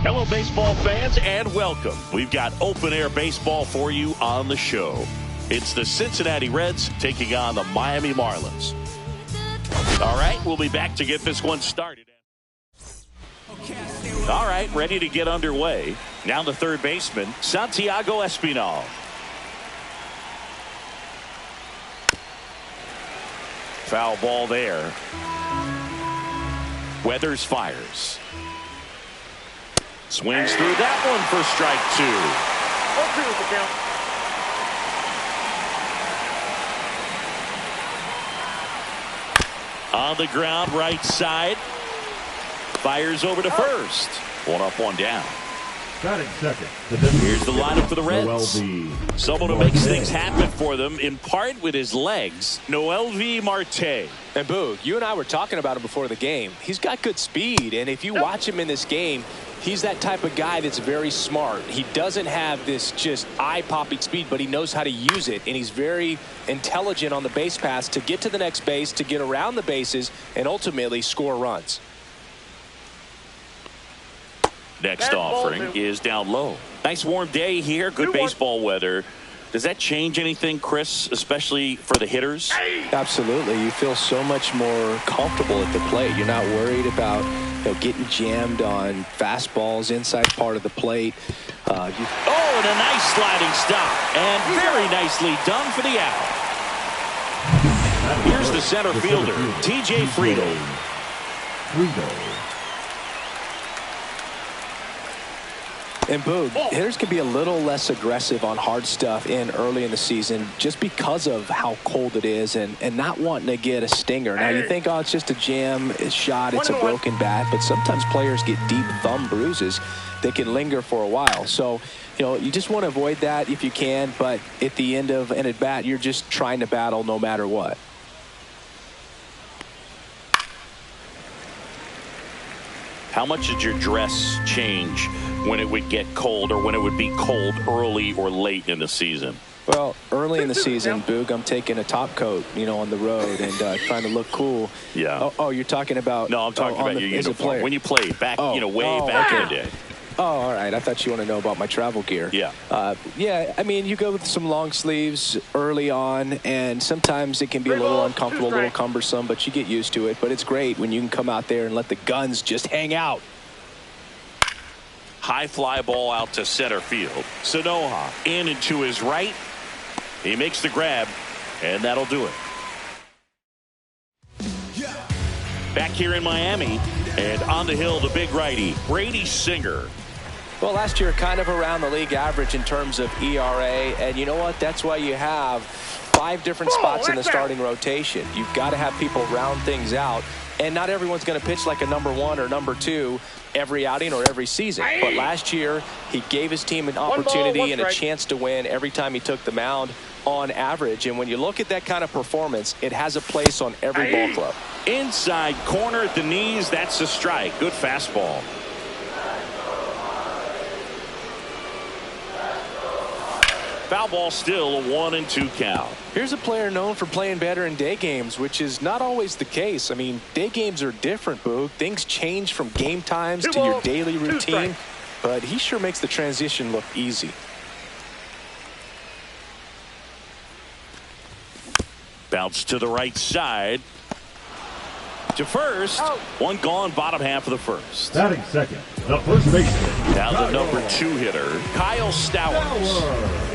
Hello, baseball fans, and welcome. We've got open-air baseball for you on the show. It's the Cincinnati Reds taking on the Miami Marlins. All right, we'll be back to get this one started. All right, ready to get underway. Now the third baseman, Santiago Espinal. Foul ball there. Weathers fires. Swings through that one for strike two. On the ground, right side. Fires over to first. One up, one down. Batting second. Here's the lineup for the Reds. Someone who makes things happen for them, in part with his legs, Noelvi Marte. And Boog, you and I were talking about him before the game. He's got good speed, and if you watch him in this game, he's that type of guy that's very smart. He doesn't have this just eye-popping speed, but he knows how to use it, and he's very intelligent on the base paths to get to the next base, to get around the bases, and ultimately score runs. Next offering is down low. Nice warm day here. Good baseball weather. Does that change anything, Chris, especially for the hitters? Absolutely. You feel so much more comfortable at the plate. You're not worried about getting jammed on fastballs inside part of the plate. And a nice sliding stop. And very nicely done for the out. Here's the center fielder, TJ Friedl. And Boog, hitters can be a little less aggressive on hard stuff early in the season just because of how cold it is and not wanting to get a stinger. Now you think, oh, it's just a jam, it's shot, it's a broken bat, but sometimes players get deep thumb bruises that can linger for a while. So, you just want to avoid that if you can, but at the end of an at-bat, you're just trying to battle no matter what. How much did your dress change when it would get cold or when it would be cold early or late in the season? Well, early in the season, Boog, I'm taking a top coat, on the road and trying to look cool. Yeah. Oh, you're talking about... No, I'm talking about your uniform. When you played back, way back in the day. Oh, all right. I thought you want to know about my travel gear. Yeah. Yeah, I mean, you go with some long sleeves early on, and sometimes it can be a little uncomfortable, a little cumbersome, but you get used to it. But it's great when you can come out there and let the guns just hang out. High fly ball out to center field. Sanoha in and to his right. He makes the grab, and that'll do it. Back here in Miami, and on the hill, the big righty, Brady Singer. Well, last year, kind of around the league average in terms of ERA, and you know what? That's why you have 5 different spots in the starting rotation. You've got to have people round things out, and not everyone's going to pitch like a number 1 or number 2 every outing or every season. But last year, he gave his team an opportunity and a chance to win every time he took the mound on average. And when you look at that kind of performance, it has a place on every ball club. Inside corner at the knees, that's a strike. Good fastball. Foul ball, still a 1-2 count. Here's a player known for playing better in day games, which is not always the case. I mean, day games are different, Boog. Things change from game times to your daily routine, but he sure makes the transition look easy. Bounce to the right side. To first. One gone, bottom half of the first. Batting second, the first baseman. Now the number 2 hitter, Kyle Stowers.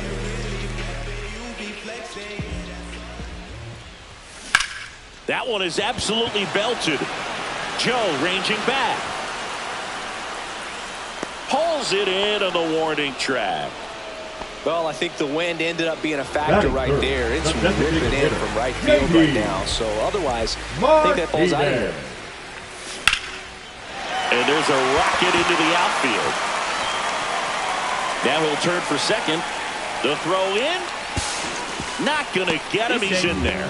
That one is absolutely belted. Joe ranging back. Pulls it in on the warning track. Well, I think the wind ended up being a factor right there. It's ripping in from right field right now. So otherwise, I think that ball's out of here. And there's a rocket into the outfield. Now he'll turn for second. The throw in. Not going to get him. He's in there.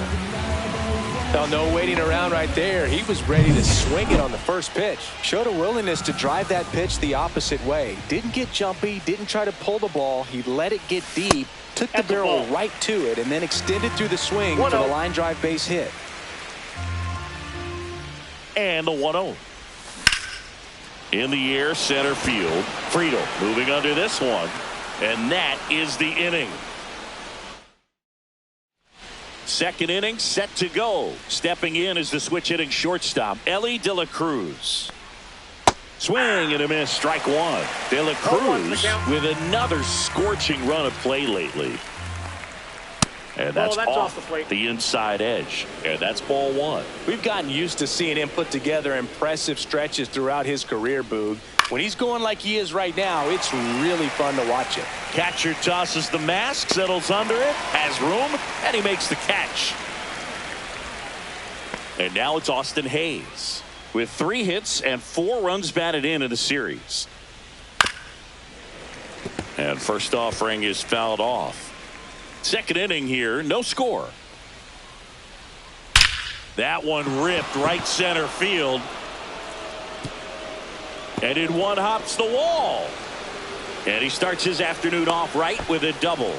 Well, no waiting around right there. He was ready to swing it on the first pitch. Showed a willingness to drive that pitch the opposite way. Didn't get jumpy, didn't try to pull the ball. He let it get deep, took the barrel right to it, and then extended through the swing for the line drive base hit. And the 1-0. In the air, center field. Friedel moving under this one. And that is the inning. Second inning set to go. Stepping in is the switch hitting shortstop, Ellie De La Cruz. Swing and a miss, strike one. De La Cruz with another scorching run of play lately. And that's off the inside edge. And that's ball one. We've gotten used to seeing him put together impressive stretches throughout his career, Boog. When he's going like he is right now, it's really fun to watch it. Catcher tosses the mask, settles under it, has room, and he makes the catch. And now it's Austin Hayes with 3 hits and 4 runs batted in the series. And first offering is fouled off. Second inning here, no score. That one ripped right center field. And in one hops the wall. And he starts his afternoon off right with a double.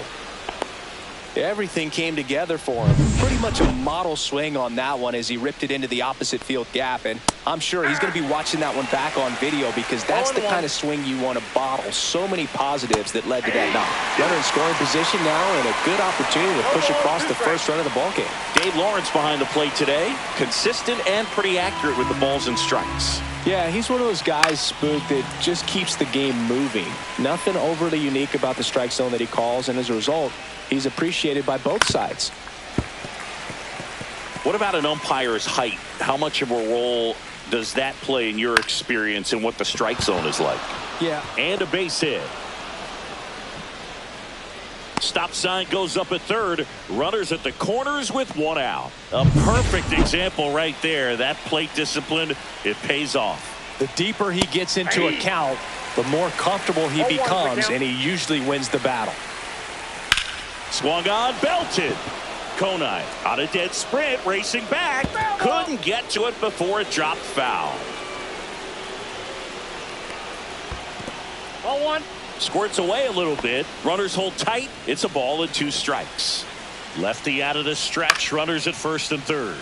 Everything came together for him. Pretty much a model swing on that one as he ripped it into the opposite field gap. And I'm sure he's going to be watching that one back on video because that's the kind of swing you want to bottle. So many positives that led to that knock. Runner in scoring position now and a good opportunity to push across the first run of the ballgame. Dave Lawrence behind the plate today. Consistent and pretty accurate with the balls and strikes. Yeah, he's one of those guys, Spook, that just keeps the game moving. Nothing overly unique about the strike zone that he calls, and as a result, he's appreciated by both sides. What about an umpire's height? How much of a role does that play in your experience in what the strike zone is like? Yeah. And a base hit. Stop sign goes up at third. Runners at the corners with 1 out. A perfect example right there. That plate discipline, it pays off. The deeper he gets into a count, the more comfortable he becomes, and he usually wins the battle. Swung on, belted. Konai on a dead sprint, racing back. Couldn't get to it before it dropped foul. 0-1. Squirts away a little bit. Runners hold tight. It's a ball and 2 strikes. Lefty out of the stretch. Runners at first and third.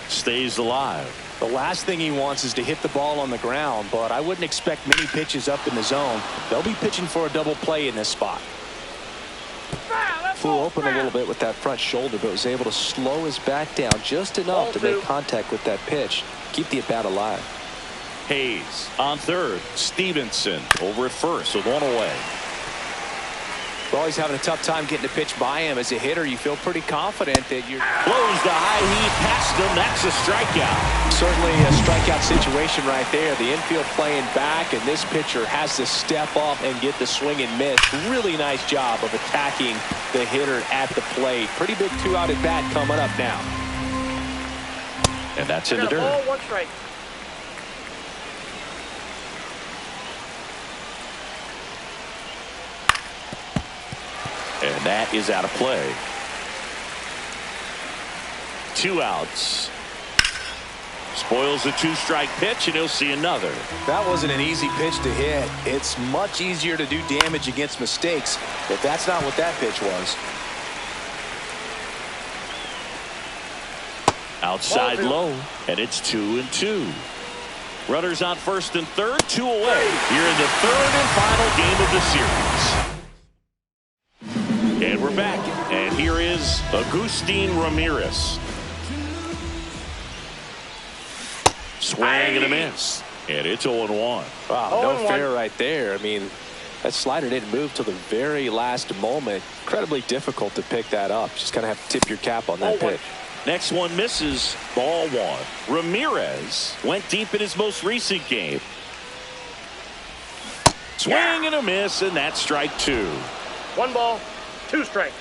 Stays alive. The last thing he wants is to hit the ball on the ground, but I wouldn't expect many pitches up in the zone. They'll be pitching for a double play in this spot. Flew open a little bit with that front shoulder, but was able to slow his back down just enough to make contact with that pitch. Keep the at-bat alive. Hayes on third. Stevenson over at first with 1 away. Well, he's having a tough time getting a pitch by him. As a hitter, you feel pretty confident that you're... Blows the high heat past him. That's a strikeout. Certainly a strikeout situation right there. The infield playing back, and this pitcher has to step up and get the swing and miss. Really nice job of attacking the hitter at the plate. Pretty big 2-out at bat coming up now. And that's in the dirt. Ball, 1 strike. And that is out of play. 2 outs. Spoils the 2-strike pitch, and he'll see another. That wasn't an easy pitch to hit. It's much easier to do damage against mistakes, but that's not what that pitch was. Outside low, and it's 2-2. Runners on first and third, 2 away. Here in the third and final game of the series. And we're back, and here is Agustin Ramirez. Swing and a miss, and it's 0-1. Wow, no fair right there. I mean, that slider didn't move till the very last moment. Incredibly difficult to pick that up. Just kind of have to tip your cap on that pitch. Next one misses, ball 1. Ramirez went deep in his most recent game. Swing and a miss, and that's strike 2. 1 ball, 2 strikes.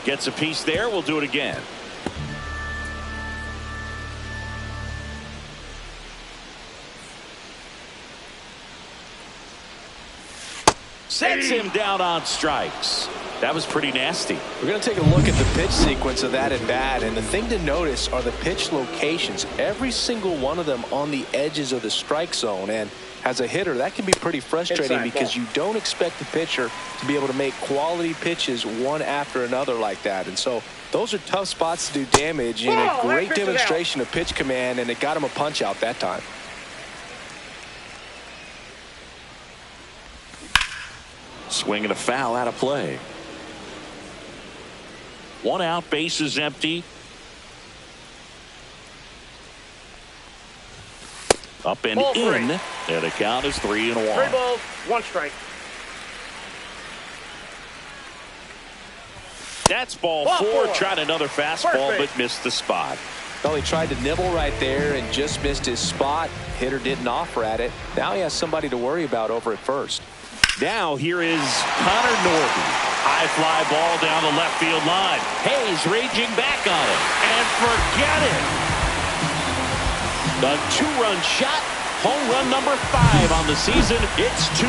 Gets a piece there. We'll do it again. Sets him down on strikes. That was pretty nasty. We're going to take a look at the pitch sequence of that at bat, and the thing to notice are the pitch locations. Every single one of them on the edges of the strike zone, and as a hitter, that can be pretty frustrating because you don't expect the pitcher to be able to make quality pitches one after another like that. And so those are tough spots to do damage, and a great demonstration of pitch command, and it got him a punch out that time. Swing and a foul out of play. 1 out, base is empty. Up and in, and the count is 3-1. 3 balls, 1 strike. That's ball 4. Tried another fastball, but missed the spot. Well, he tried to nibble right there and just missed his spot. Hitter didn't offer at it. Now he has somebody to worry about over at first. Now here is Connor Norton. High fly ball down the left field line. Hayes raging back on it. And forget it. The 2-run shot. Home run number 5 on the season. It's 2-0.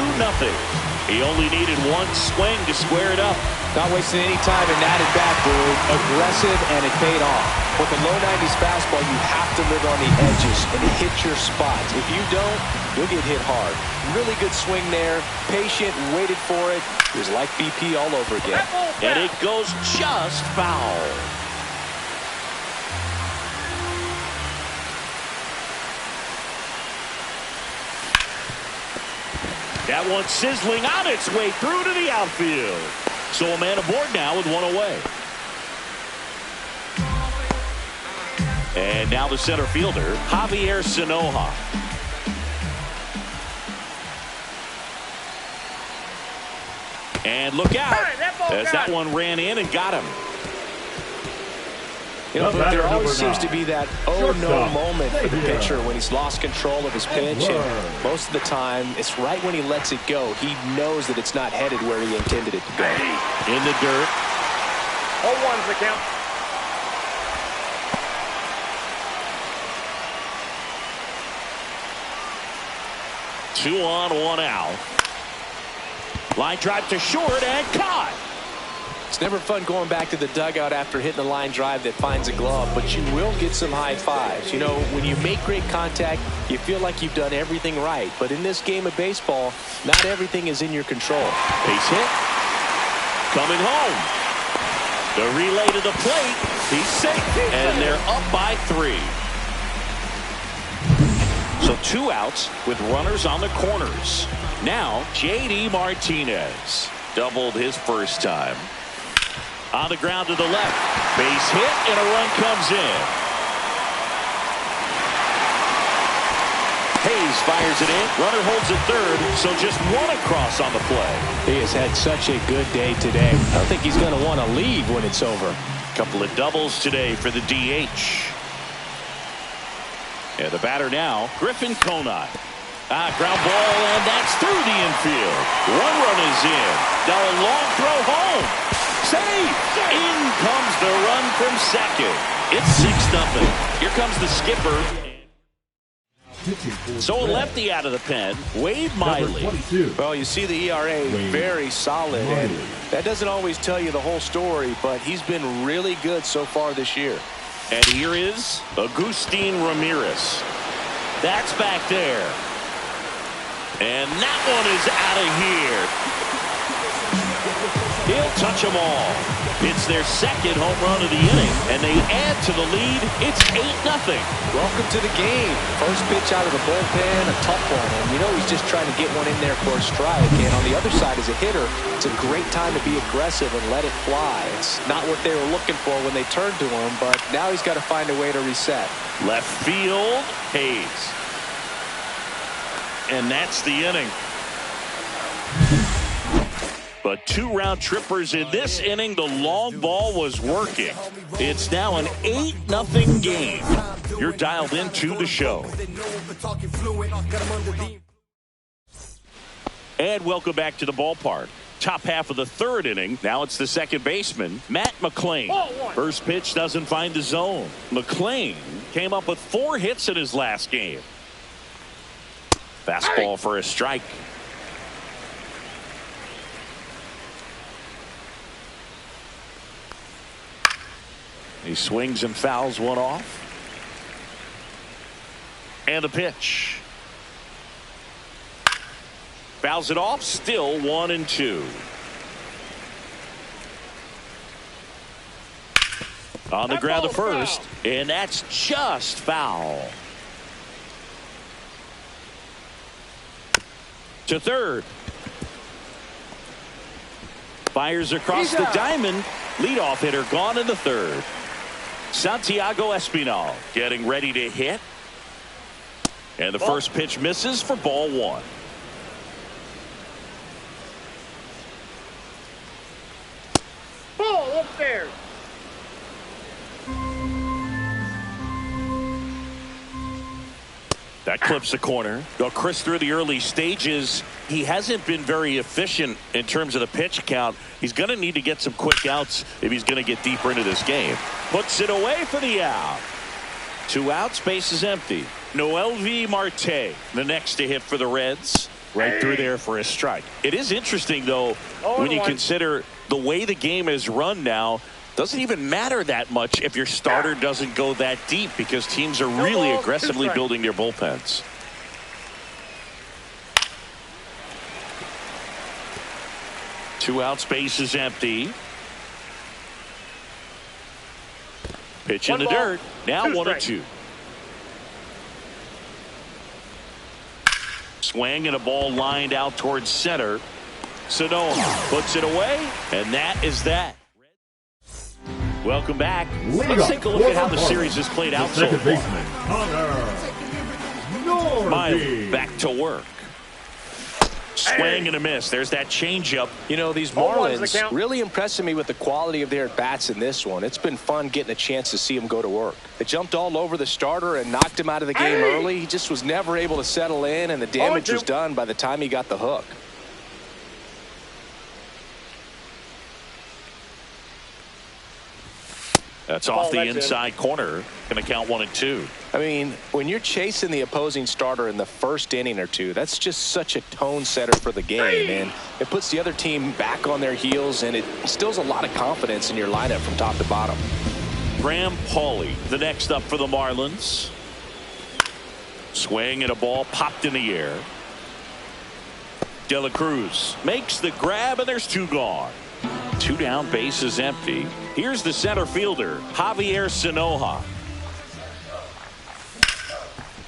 He only needed 1 swing to square it up. Not wasting any time in that at bat, dude. Aggressive, and it paid off. With a low 90s fastball, you have to live on the edges and hit your spots. If you don't, you'll get hit hard. Really good swing there. Patient, waited for it. It was like BP all over again. And it goes just foul. That one sizzling on its way through to the outfield. So a man aboard now with 1 away. And now the center fielder, Javier Sanoja. And look out, as that one ran in and got him. You know, but there always seems to be that oh-no moment for the pitcher when he's lost control of his pitch. And most of the time, it's right when he lets it go. He knows that it's not headed where he intended it to go. In the dirt. 0-1's the count. Two on, 1 out. Line drive to short and caught. It's never fun going back to the dugout after hitting a line drive that finds a glove, but you will get some high fives. You know, when you make great contact, you feel like you've done everything right. But in this game of baseball, not everything is in your control. Base hit. Coming home. The relay to the plate. He's safe. And they're up by 3. So 2 outs with runners on the corners. Now, J.D. Martinez doubled his first time. On the ground to the left. Base hit, and a run comes in. Hayes fires it in. Runner holds it third, so just 1 across on the play. He has had such a good day today. I don't think he's going to want to leave when it's over. Couple of doubles today for the DH. And the batter now, Griffin Conine. Ground ball, and that's through the infield. 1 run is in. Now a long throw home. Save! In comes the run from second. It's 6-0. Here comes the skipper. So a lefty out of the pen, Wade Miley. Well, you see the ERA very solid, and that doesn't always tell you the whole story, but he's been really good so far this year. And here is Agustin Ramirez. That's back there. And that one is out of here. He'll touch them all. It's their second home run of the inning, and they add to the lead. It's 8-0. Welcome to the game. First pitch out of the bullpen, a tough one. And you know he's just trying to get one in there for a strike. And on the other side, as a hitter, it's a great time to be aggressive and let it fly. It's not what they were looking for when they turned to him, but now he's got to find a way to reset. Left field, Hayes. And that's the inning. But 2 round trippers in this inning. The long ball was working. It's now an 8-0 game. You're dialed into the show. And welcome back to the ballpark. Top half of the third inning. Now it's the second baseman, Matt McLain. First pitch doesn't find the zone. McLain came up with 4 hits in his last game. Fastball for a strike. He swings and fouls one off. And a pitch. Fouls it off, still 1-2. On the ground to first, and that's just foul. To third. Fires across the diamond. Leadoff hitter gone in the third. Santiago Espinal getting ready to hit. And the first pitch misses for ball 1. Ball upstairs. That clips the corner. Well, Chris, through the early stages, he hasn't been very efficient in terms of the pitch count. He's going to need to get some quick outs if he's going to get deeper into this game. Puts it away for the out. 2 outs, base is empty. Noelvi Marte, the next to hit for the Reds. Right through there for a strike. It is interesting, though, when you consider the way the game is run now. Doesn't even matter that much if your starter doesn't go that deep, because teams are really aggressively building their bullpens. Two outs, base is empty. Pitch in the dirt. Now 1-2. Swing and a ball lined out towards center. Sanoa puts it away, and that is that. Welcome back. Let's take a look at how the series has played out so far. Miley back to work. Swing and a miss. There's that changeup. You know, these Marlins really impressing me with the quality of their at-bats in this one. It's been fun getting a chance to see them go to work. They jumped all over the starter and knocked him out of the game early. He just was never able to settle in, and the damage was done by the time he got the hook. That's off the inside corner. Going to count 1-2. I mean, when you're chasing the opposing starter in the first inning or two, that's just such a tone setter for the game, and it puts the other team back on their heels, and it instills a lot of confidence in your lineup from top to bottom. Graham Pauley, the next up for the Marlins. Swing and a ball popped in the air. De La Cruz makes the grab, and there's 2 gone. 2 down, base is empty. Here's the center fielder, Javier Sanoa.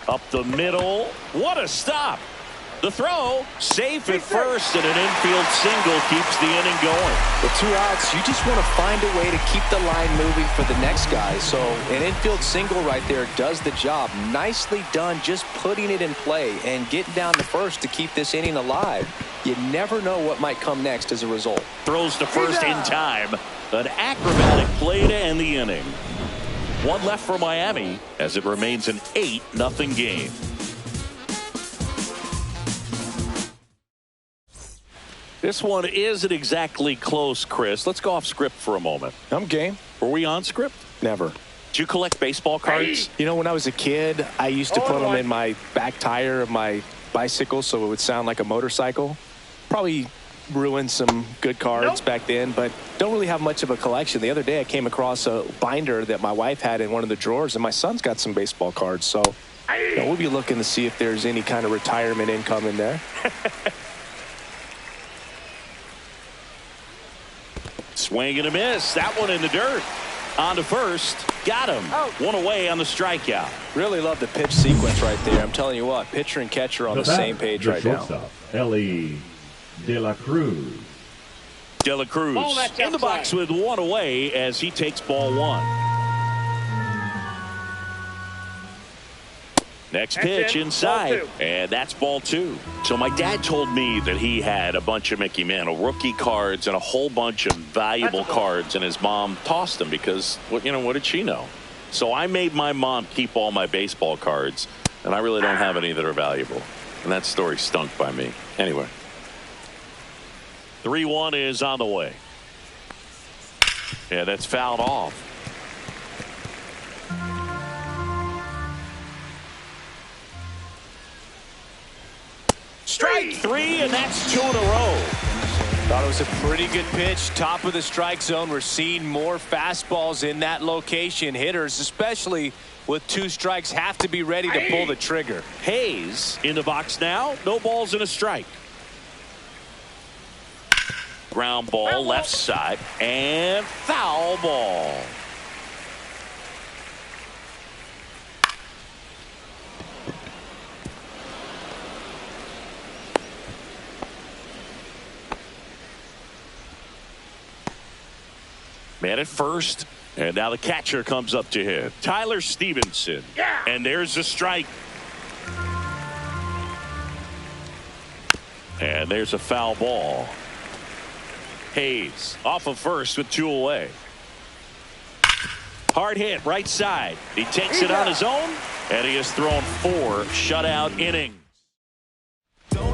Up the middle. What a stop. The throw, safe at first, and an infield single keeps the inning going. With 2 outs, you just want to find a way to keep the line moving for the next guy. So an infield single right there does the job. Nicely done, just putting it in play and getting down to first to keep this inning alive. You never know what might come next as a result. Throws to first in time. An acrobatic play to end the inning. 1 left for Miami as it remains an 8-0 game. This one isn't exactly close, Chris. Let's go off script for a moment. I'm game. Were we on script? Never. Did you collect baseball cards? You know, when I was a kid, I used to put them in my back tire of my bicycle so it would sound like a motorcycle. Probably ruined some good cards back then, but don't really have much of a collection. The other day I came across a binder that my wife had in one of the drawers, and my son's got some baseball cards. So we'll be looking to see if there's any kind of retirement income in there. Swing and a miss. That one in the dirt. On to first. Got him. 1 away on the strikeout. Really love the pitch sequence right there. I'm telling you what, pitcher and catcher on the same page right now. Ellie De La Cruz. De La Cruz in the box with 1 away as he takes ball 1. Next pitch inside, and that's ball 2. So my dad told me that he had a bunch of Mickey Mantle rookie cards and a whole bunch of valuable cards, and his mom tossed them because, what did she know? So I made my mom keep all my baseball cards, and I really don't have any that are valuable. And that story stunk by me. Anyway. 3-1 is on the way. Yeah, that's fouled off. Strike 3, and that's 2 in a row. Thought it was a pretty good pitch. Top of the strike zone. We're seeing more fastballs in that location. Hitters, especially with 2 strikes, have to be ready to pull the trigger. Hayes in the box now. No balls and a strike. Ground ball left side and foul ball. Man at first, and now the catcher comes up to him. Tyler Stevenson. Yeah. And there's a strike. And there's a foul ball. Hayes off of first with 2 away. Hard hit right side. He takes it on his own, and he has thrown 4 shutout innings.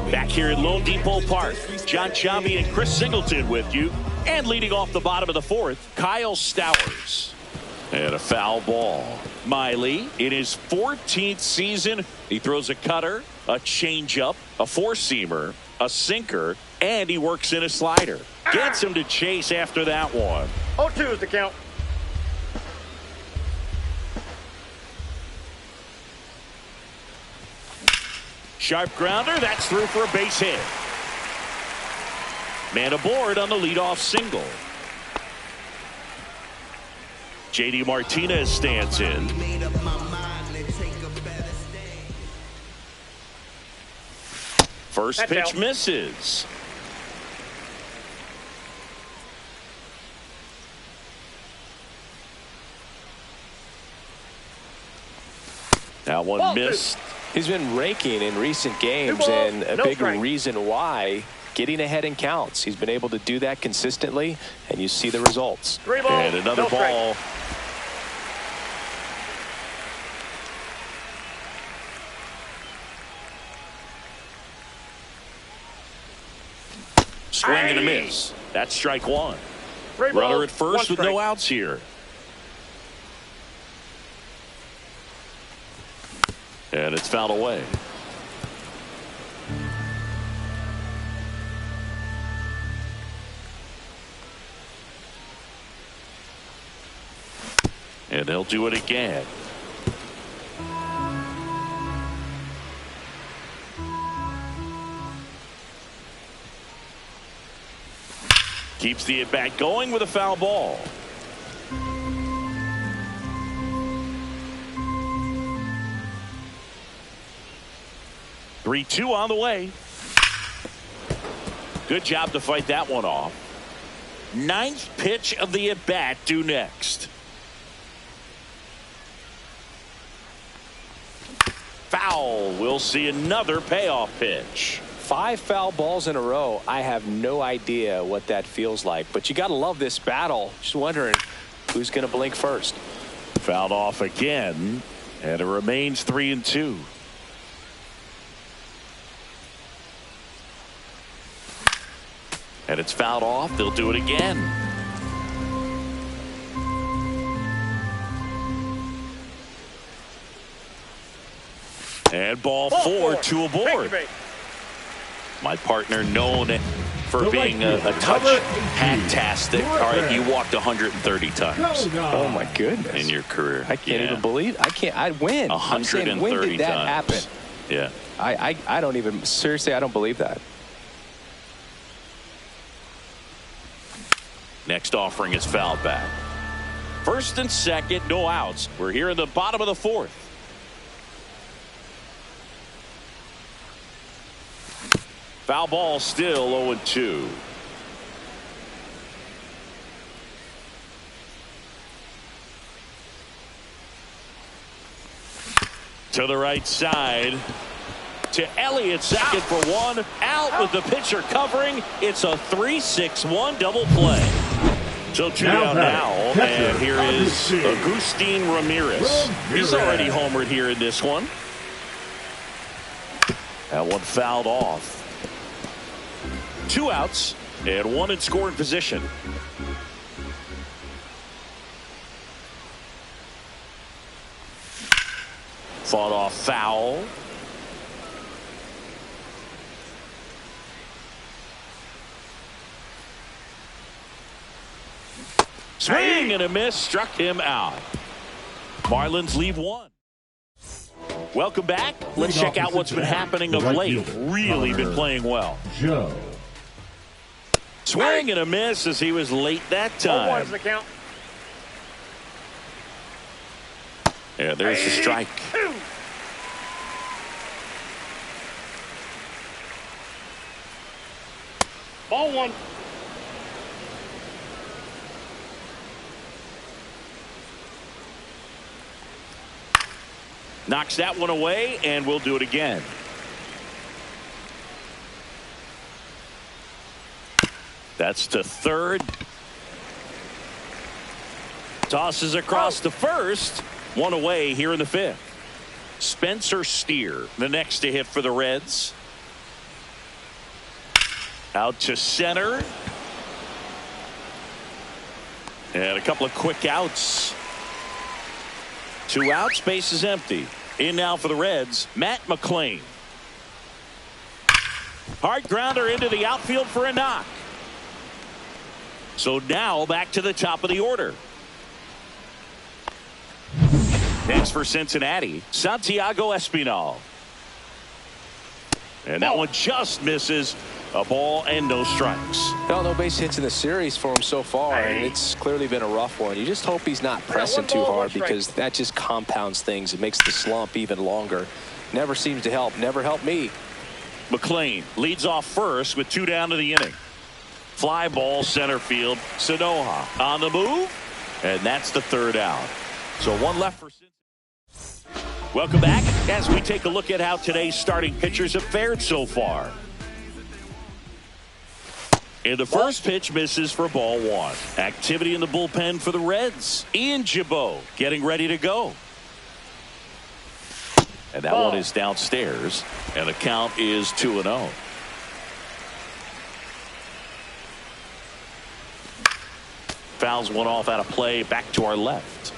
Back here at Lone Depot Park, John Chambi and Chris Singleton with you. And leading off the bottom of the 4th, Kyle Stowers. And a foul ball. Miley in his 14th season. He throws a cutter, a changeup, a 4-seamer, a sinker, and he works in a slider. Gets him to chase after that one. 0-2 is the count. Sharp grounder. That's through for a base hit. Man aboard on the leadoff single. J.D. Martinez stands in. First pitch misses. That one missed. He's been raking in recent games, and a big reason why, getting ahead in counts. He's been able to do that consistently, and you see the results. 3 balls, and another ball. Swing and a miss. That's strike 1. Runner at first with no outs here. And it's fouled away. And they'll do it again. Keeps the at-bat going with a foul ball. Three-two on the way. Good job to fight that one off. 9th pitch of the at-bat due next. Foul. We'll see another payoff pitch. 5 foul balls in a row. I have no idea what that feels like, but you got to love this battle. Just wondering who's going to blink first. Fouled off again, and it remains 3-2. And it's fouled off. They'll do it again. And ball 4, 2 aboard. My partner known for being a touch fantastic. All right, you walked 130 times. Oh my goodness! In your career, I can't even believe. I can't. I win. 130 when did that happen? Yeah. I don't even seriously. I don't believe that. Next offering is fouled back. First and second, no outs. We're here in the bottom of the 4th. Foul ball still 0-2. To the right side. To Elliott, second for 1. Out with the pitcher covering. It's a 3-6-1 double play. So two down now, and here is Agustin Ramirez. He's already homered here in this one. That one fouled off. 2 outs and 1 in scoring position. Fought off foul. Swing and a miss, struck him out. Marlins leave 1. Welcome back. Let's check out what's been happening of late. Really been playing well. Joe. Swing and a miss as he was late that time. 0-1's the count. Yeah, there's the strike. Ball 1. Knocks that one away, and we'll do it again. That's to third. Tosses across to first. 1 away here in the 5th. Spencer Steer, the next to hit for the Reds. Out to center. And a couple of quick outs. 2 outs, base is empty. In now for the Reds, Matt McClain. Hard grounder into the outfield for a knock. So now back to the top of the order. Next for Cincinnati, Santiago Espinal. And that one just misses. A ball and no strikes. Well, no base hits in the series for him so far, and it's clearly been a rough one. You just hope he's not pressing too hard, because that just compounds things. It makes the slump even longer. Never seems to help. Never helped me. McClain leads off first with 2 down to the inning. Fly ball center field. Sanoha on the move, and that's the 3rd out. So 1 left for Cincinnati. Welcome back as we take a look at how today's starting pitchers have fared so far. And the first pitch misses for ball 1. Activity in the bullpen for the Reds. Ian Gibaut getting ready to go. And that one is downstairs. And the count is 2-0. Fouls one off out of play, back to our left.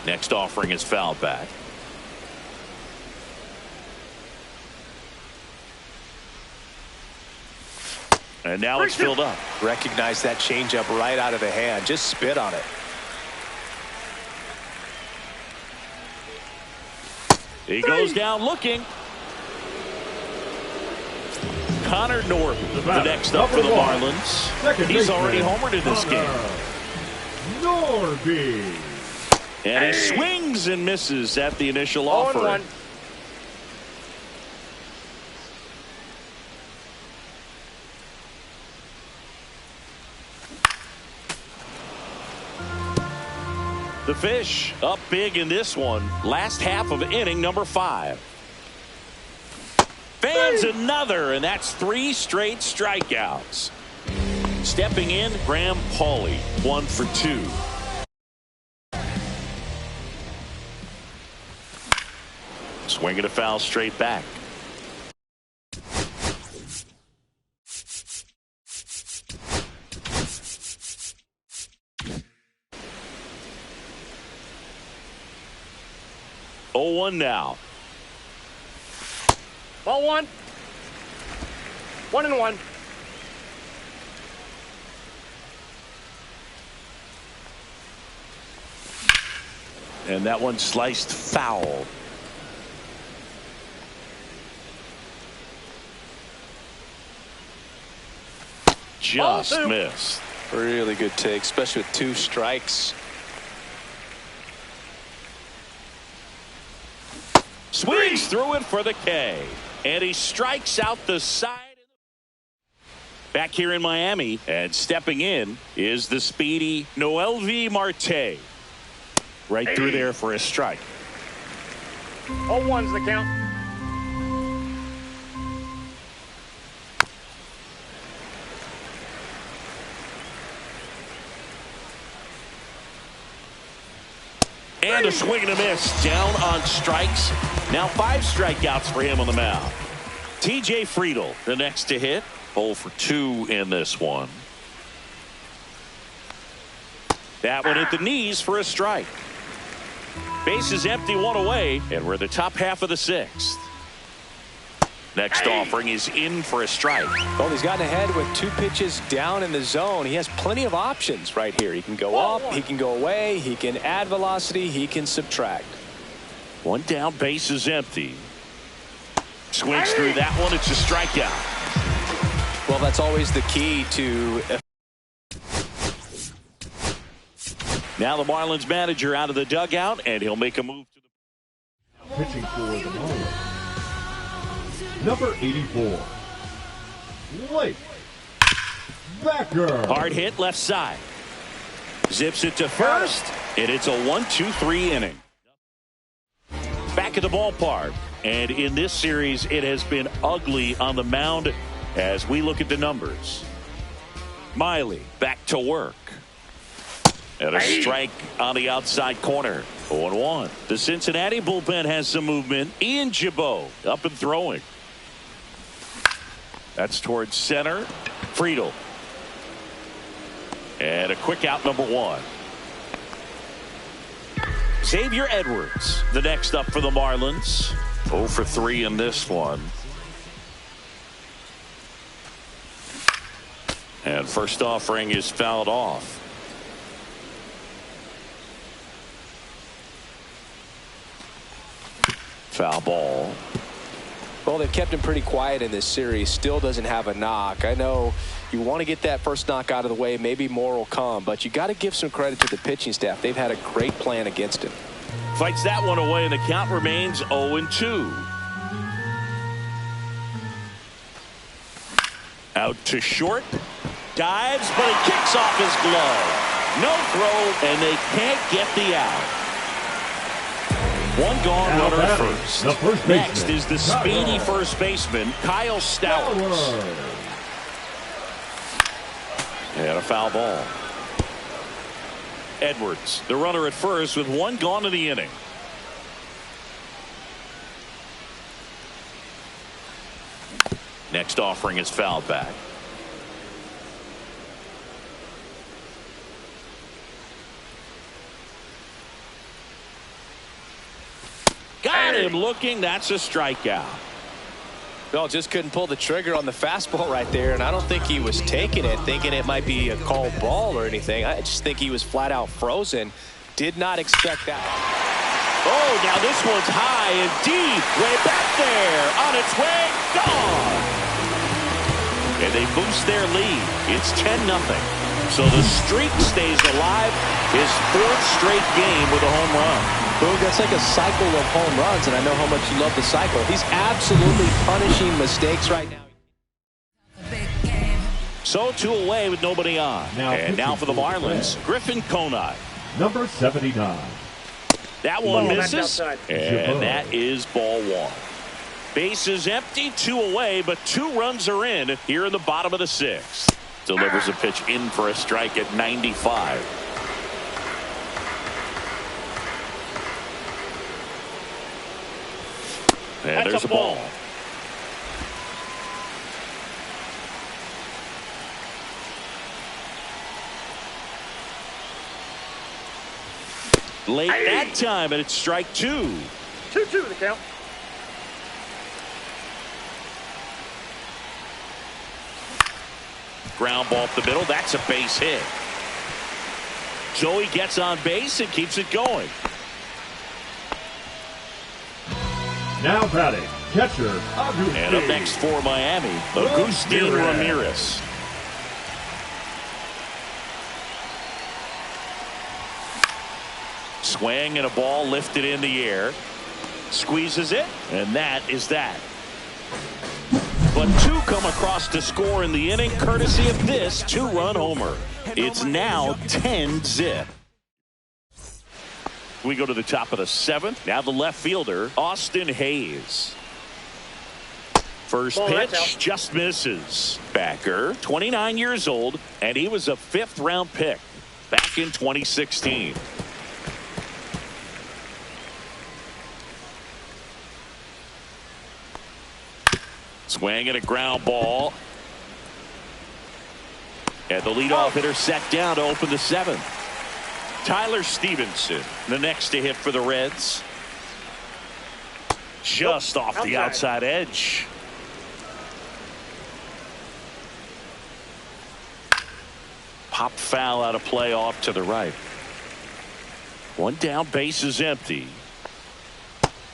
Next offering is fouled back. And now it's filled up. Recognize that changeup right out of the hand. Just spit on it. He goes down looking. Connor Norton, the next up for the Marlins. He's already homered in this game. Norby. And he swings and misses at the initial offer. The Fish up big in this one. Last half of inning number 5. Fans another, and that's 3 straight strikeouts. Stepping in, Graham Pauley, 1 for 2. Swinging a foul straight back. Oh, 1 now. Ball 1. 1-1. And that one sliced foul. Just missed. Really good take, especially with 2 strikes. Swings through it for the K. And he strikes out the side. Back here in Miami, and stepping in is the speedy Noelvi Marte. Right through there for a strike. 0-1's the count. And a swing and a miss. Down on strikes. Now 5 strikeouts for him on the mound. TJ Friedl, the next to hit. 0 for 2 in this one. That one at the knees for a strike. Base is empty, 1 away, and we're the top half of the 6th. Next offering is in for a strike. Well, he's gotten ahead with 2 pitches down in the zone. He has plenty of options right here. He can go up, he can go away, he can add velocity, he can subtract. 1 down, base is empty. Swings through that one. It's a strikeout. Well, that's always the key to. Now the Marlins manager out of the dugout, and he'll make a move to the Pitching for the Marlins, number 84, Blake Becker. hard hit left side. Zips it to first, and it's a 1-2-3 inning. Back at the ballpark, and in this series it has been ugly on the mound as we look at the numbers. Miley back to work. And a strike on the outside corner. 0-1. The Cincinnati bullpen has some movement. Ian Gibaut up and throwing. That's towards center. Friedl. And a quick out, number 1. Xavier Edwards, the next up for the Marlins. 0 for 3 in this one. And first offering is fouled off. Foul ball. Well, they've kept him pretty quiet in this series. Still doesn't have a knock. I know you want to get that first knock out of the way. Maybe more will come, but you got to give some credit to the pitching staff. They've had a great plan against him. Fights that one away, and the count remains 0-2. Out to short. Dives, but he kicks off his glove. No throw, and they can't get the out. 1 gone, Now runner at batting, first. the first Next baseman, is the speedy first baseman, Kyle Stowers. And a foul ball. Edwards, the runner at first with 1 gone in the inning. Next offering is fouled back. Got him looking. That's a strikeout. Well, just couldn't pull the trigger on the fastball right there, and I don't think he was taking it, thinking it might be a called ball or anything. I just think he was flat out frozen. Did not expect that. Oh, now this one's high and deep. Way back there. On its way. Gone. And they boost their lead. It's 10-0. So the streak stays alive. His 4th straight game with a home run. Boog, that's like a cycle of home runs, and I know how much you love the cycle. He's absolutely punishing mistakes right now. So 2 away with nobody on. Now for the Marlins, Griffin Conine. Number 79. That one misses, and that is ball 1. Base is empty, 2 away, but 2 runs are in here in the bottom of the 6th. Delivers a pitch in for a strike at 95. And there's a ball. Late that time, and it's strike 2. 2-2 the count. Ground ball up the middle. That's a base hit. Joey gets on base and keeps it going. Now batting, catcher, Agustin. And up next for Miami, Agustin Ramirez. Swing and a ball lifted in the air. Squeezes it, and that is that. But 2 come across to score in the inning, courtesy of this 2-run homer. It's now 10-0. We go to the top of the 7th. Now the left fielder, Austin Hayes. First pitch just misses. Backer, 29 years old, and he was a 5th-round pick back in 2016. Swing and a ground ball. And the leadoff hitter set down to open the 7th. Tyler Stevenson, the next to hit for the Reds. Just off the outside edge. Pop foul out of play off to the right. One down, base is empty.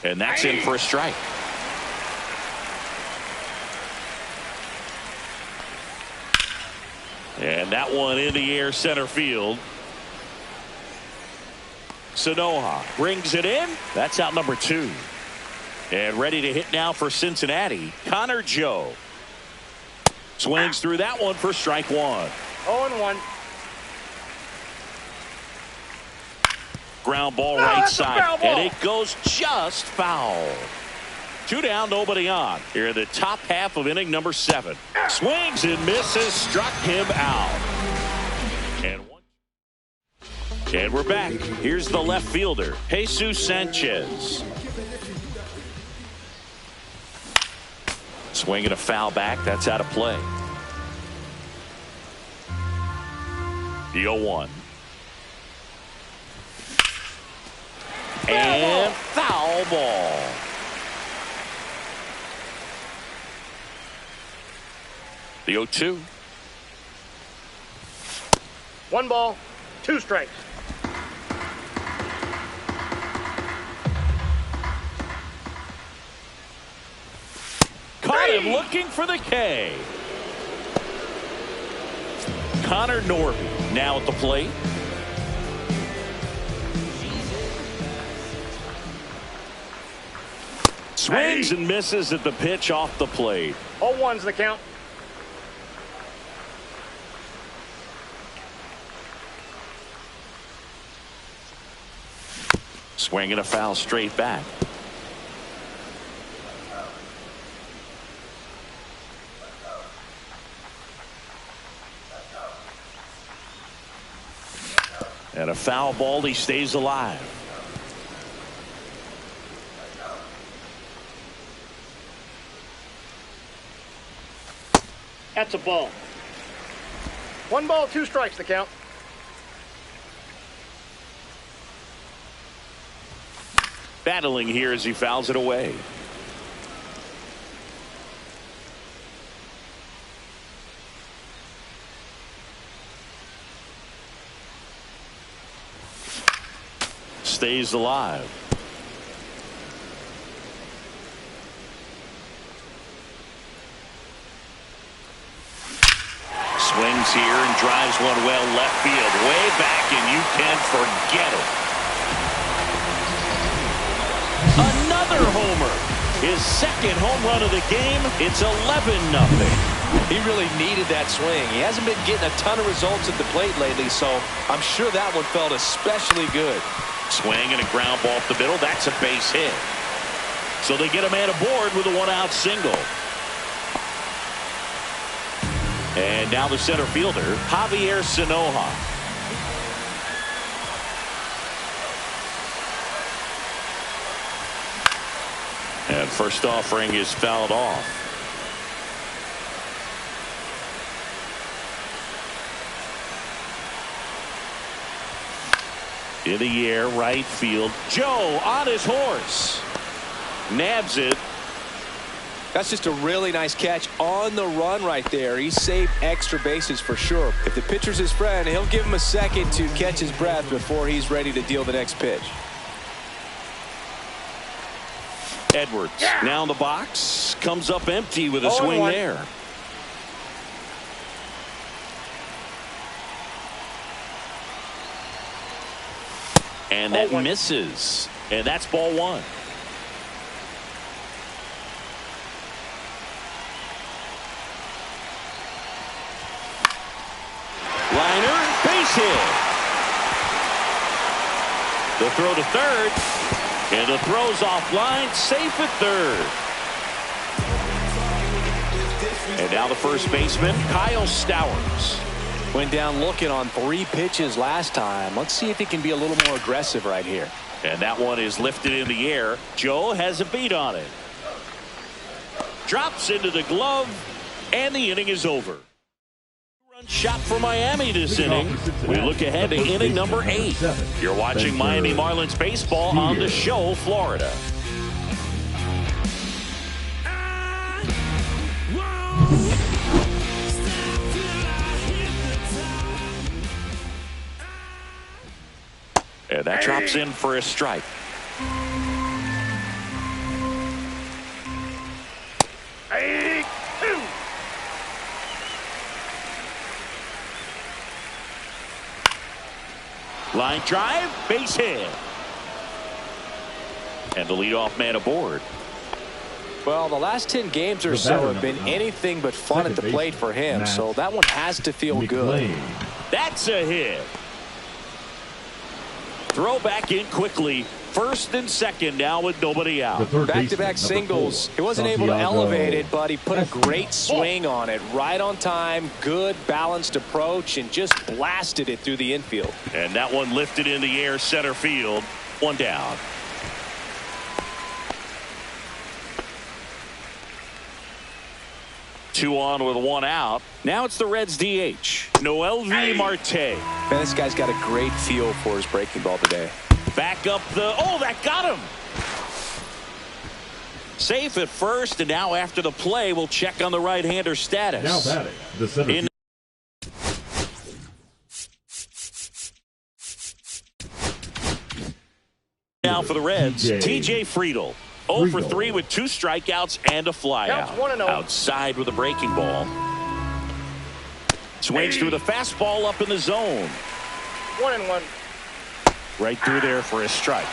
And that's in for a strike. And that one in the air center field. Sanoja brings it in. That's out number 2. And ready to hit now for Cincinnati, Connor Joe. Swings through that one for strike 1. 0-1. Ground ball right side. And it goes just foul. 2 down, nobody on. Here in the top half of inning number 7. Swings and misses, struck him out. And we're back. Here's the left fielder, Jesus Sanchez. Swinging a foul back. That's out of play. The 0-1. And foul ball. The 0-2. 1 ball, 2 strikes. Caught him looking for the K. Connor Norby now at the plate. Swings and misses at the pitch off the plate. 0-1's the count. Swinging a foul straight back. And a foul ball, he stays alive. That's a ball. 1 ball, 2 strikes the count. Battling here as he fouls it away. Stays alive. Swings here and drives one well left field, way back, and you can forget it. Another homer. His 2nd home run of the game. It's 11-0. He really needed that swing. He hasn't been getting a ton of results at the plate lately, so I'm sure that one felt especially good. Swing and a ground ball up the middle. That's a base hit. So they get a man aboard with a 1-out single. And now the center fielder, Javier Sanoja. And first offering is fouled off. In the air, right field. Joe on his horse. Nabs it. That's just a really nice catch on the run right there. He saved extra bases for sure. If the pitcher's his friend, he'll give him a second to catch his breath before he's ready to deal the next pitch. Edwards now in the box. Comes up empty with a swing there. And that misses. And that's ball 1. Liner, base hit. The throw to third. And the throw's offline, safe at third. And now the first baseman, Kyle Stowers. Went down looking on 3 pitches last time. Let's see if he can be a little more aggressive right here. And that one is lifted in the air. Joe has a beat on it. drops into the glove, and the inning is over. Run shot for Miami this inning. We look ahead to inning number 8. You're watching Miami Marlins baseball on the show, Florida. And that drops in for a strike. Line drive, base hit. And the leadoff man aboard. Well, the last 10 games or so have been anything but fun at the plate for him, so that one has to feel good. That's a hit. Throw back in quickly. First and second now with nobody out. Back-to-back singles. He wasn't able to elevate it, but he put a great swing on it. Right on time, good balanced approach, and just blasted it through the infield. And that one lifted in the air center field. One down. Two on with one out. Now it's the Reds DH, Noelvi Marte. Man, this guy's got a great feel for his breaking ball today. Back up the, oh, that got him. Safe at first, and now after the play, we'll check on the right-hander status. Now batting, the center. Now for the Reds, TJ Friedl. 0 for 3 with 2 strikeouts and a flyout. Outside with a breaking ball. Swings through the fastball up in the zone. 1-1. Right through there for a strike.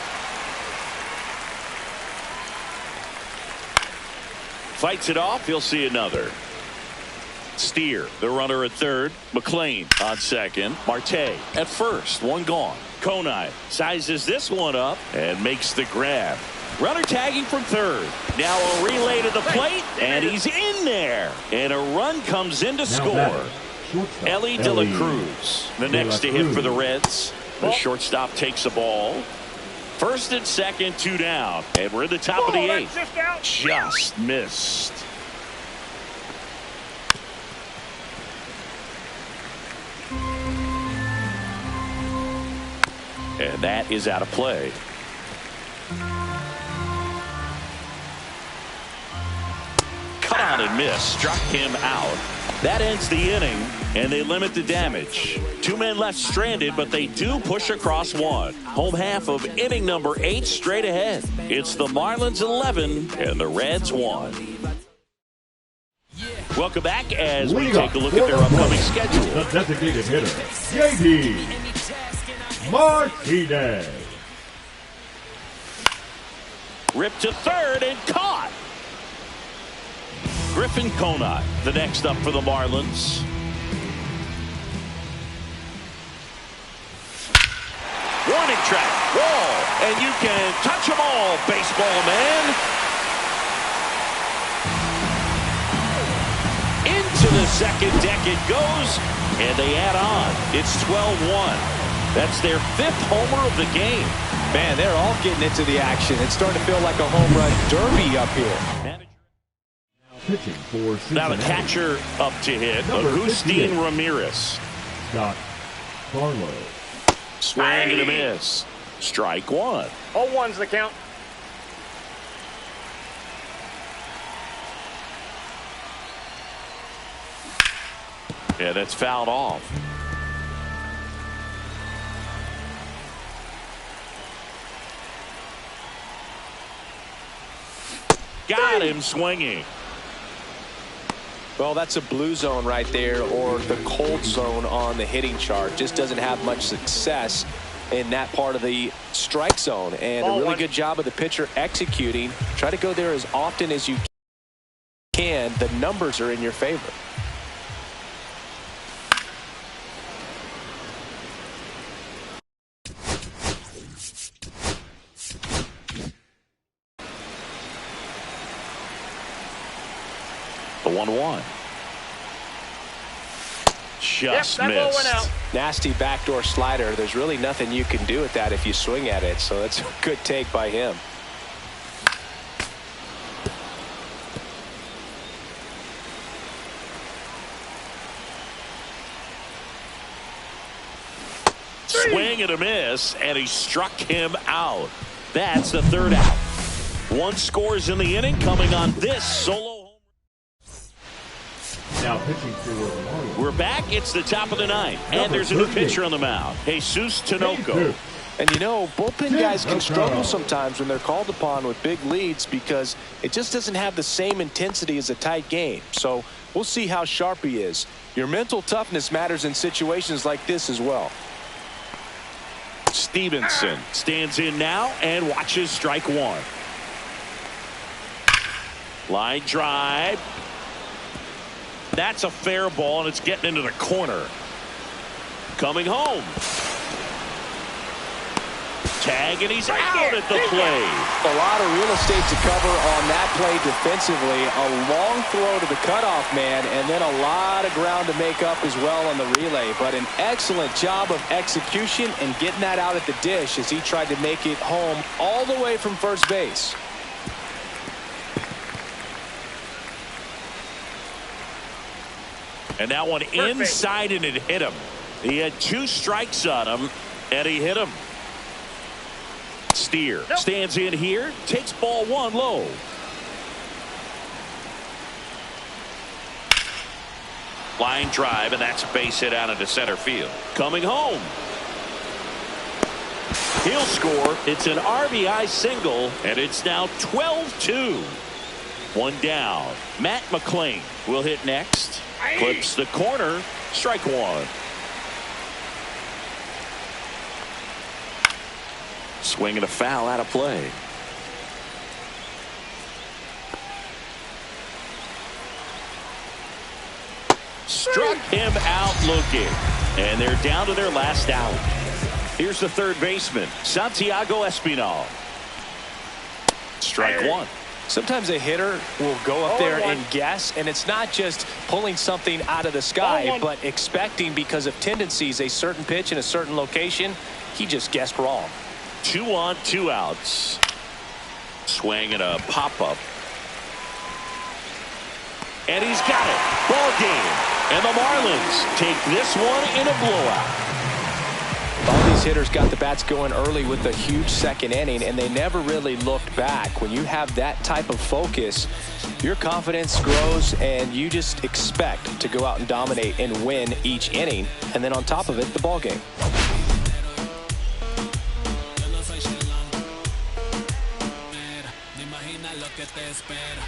Fights it off. He'll see another. Steer, the runner at third. McLean on second. Marte at first. One gone. Konai sizes this one up and makes the grab. Runner tagging from third. Now a relay to the plate, and he's in there. And a run comes in to score. Ellie De La Cruz, the next to hit for the Reds. The shortstop takes the ball. First and second, 2 down. And we're in the top of the 8th. Just missed. And that is out of play. Cut on and miss. Struck him out. That ends the inning, and they limit the damage. 2 men left stranded, but they do push across one. Home half of inning number 8 straight ahead. It's the Marlins 11 and the Reds 1. Welcome back as we take a look at their upcoming schedule. The designated hitter, JD Martinez. Ripped to third and caught. Griffin Konai, the next up for the Marlins. Warning track, wall, and you can touch them all, baseball man. Into the second deck it goes, and they add on. It's 12-1. That's their 5th homer of the game. Man, they're all getting into the action. It's starting to feel like a home run derby up here. Pitching for Cincinnati. Now the catcher up to hit, Agustin Ramirez. Scott Barlow. Swing and a miss. Strike 1. 0-1's the count. Yeah, that's fouled off. Got him swinging. Well, that's a blue zone right there, or the cold zone on the hitting chart. Just doesn't have much success in that part of the strike zone. And a really good job of the pitcher executing. Try to go there as often as you can. The numbers are in your favor. The 1-1. Just missed. Nasty backdoor slider. There's really nothing you can do with that if you swing at it. So that's a good take by him. Swing and a miss, and he struck him out. That's the third out. One scores in the inning, coming on this solo. Now pitching for the Marlins. We're back. It's the top of the ninth, and there's a new pitcher on the mound, Jesus Tinoco. And you know, bullpen guys can struggle sometimes when they're called upon with big leads because it just doesn't have the same intensity as a tight game. So we'll see how sharp he is. Your mental toughness matters in situations like this as well. Stevenson stands in now and watches strike one. Line drive. That's a fair ball, and it's getting into the corner. Coming home. Tag, and he's out at the plate. A lot of real estate to cover on that play defensively. A long throw to the cutoff man, and then a lot of ground to make up as well on the relay. But an excellent job of execution and getting that out at the dish as he tried to make it home all the way from first base. And that one inside, and it hit him. He had two strikes on him, and he hit him. Steer stands in here, takes ball one low. Line drive, and that's a base hit out into center field. Coming home. He'll score. It's an RBI single, and it's now 12-2. One down. Matt McClain will hit next. Clips the corner. Strike one. Swing and a foul out of play. Struck him out looking. And they're down to their last out. Here's the third baseman, Santiago Espinal. Strike one. Sometimes a hitter will go up there and guess, and it's not just pulling something out of the sky, but expecting because of tendencies a certain pitch in a certain location. He just guessed wrong. 2 on, 2 outs. Swing and a pop-up. And he's got it. Ball game. And the Marlins take this one in a blowout. All these hitters got the bats going early with a huge second inning, and they never really looked back. When you have that type of focus, your confidence grows, and you just expect to go out and dominate and win each inning. And then on top of it, the ball game. Imagina lo que te espera.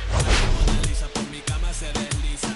Mona Lisa por mi cama se desliza.